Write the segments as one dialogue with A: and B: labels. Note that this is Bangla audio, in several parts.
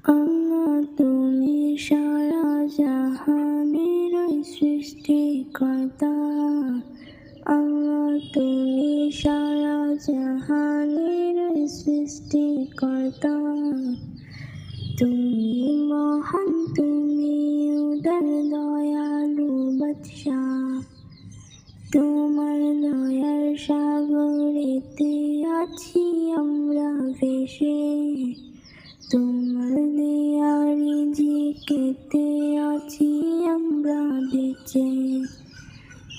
A: আল্লাহ তুমি সারা জাহানের সৃষ্টিকর্তা। আল্লাহ তুমি সারা জাহানের সৃষ্টিকর্তা। তুমি মহান, তুমি উদার দয়ালু বাদশাহ। তোমার দয়ার সাগরেতে আছি আমরা ভেসে, তোমার দেয়া রিজিকেতে আছি আমরা বেঁচে।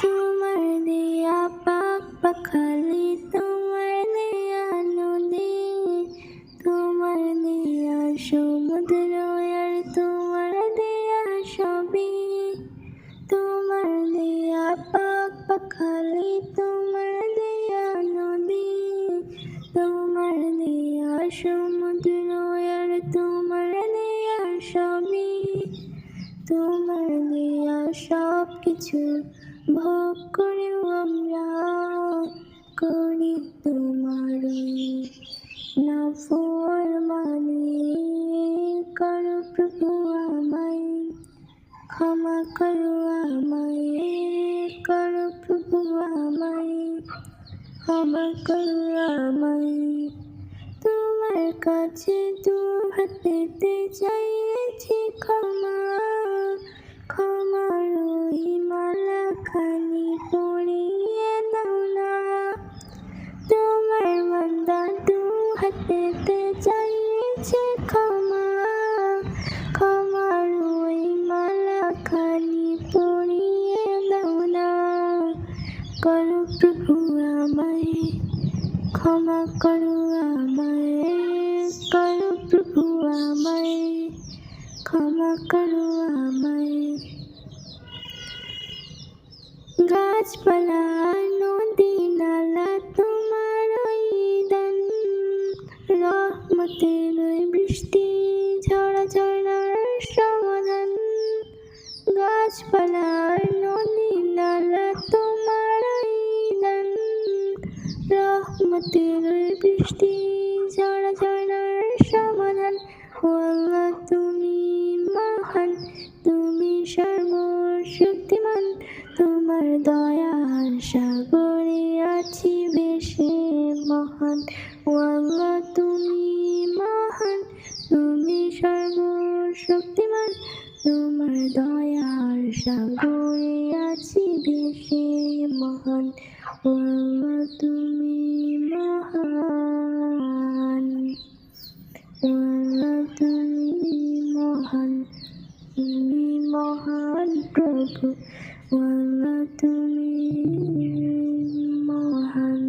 A: তোমার দেয়া পাক পাখালি, তোমার দেয়া নদী, তোমার দেয়া সমুদ্র আর তোমার দেয়া সবই। তোমার দেয়া পাক পাখালি, তোমার দেয়া নদী, তোমার দেয়া সমুদ্র আর তোমার দেয়া সবই। তোমার দেয়া সব কিছু ভোগ করেও আমরা করি তোমারই নাফরমানি। করো প্রভু আমায়, ক্ষমা করো আমায়, করো প্রভু আমায়, ক্ষমা করো আমায়। তোমার কাছে দুহাত পেতে চাইছি ক্ষমা, ক্ষমার ওই মালাখানি পরিয়ে দাও না। তোমার বান্দা দুহাত পেতে চাইছে ক্ষমা, ক্ষমার ওই মালাখানি পরিয়ে দাও না। করো প্রভু আমায়, ক্ষমা করো আমায়, করো প্রভু আমায়, ক্ষমা করো আমায়। গাছপালা নদী নালা তোমার ওই দান, রহমতের ওই বৃষ্টি ঝরা ঝর্ণার সমাধান। গাছপালা নদী নালা তোমার ওই দান, রহমতের ওই বৃষ্টি ঝরা ঝর্ণার সমাধান। ও আল্লাহ তুমি মহান, তুমি সর্বশক্তিমান। তোমার দয়ার সাগরে আছি বেশে মহান। ও আল্লাহ তুমি মহান, তুমি সর্বশক্তিমান। তোমার দয়ার সাগরে আছি বেশে মহান। ও আল্লাহ তুমি মহান, ও আল্লাহ তুমি মহান, তুমি মহান প্রভু। ও আল্লাহ তুমি মহান।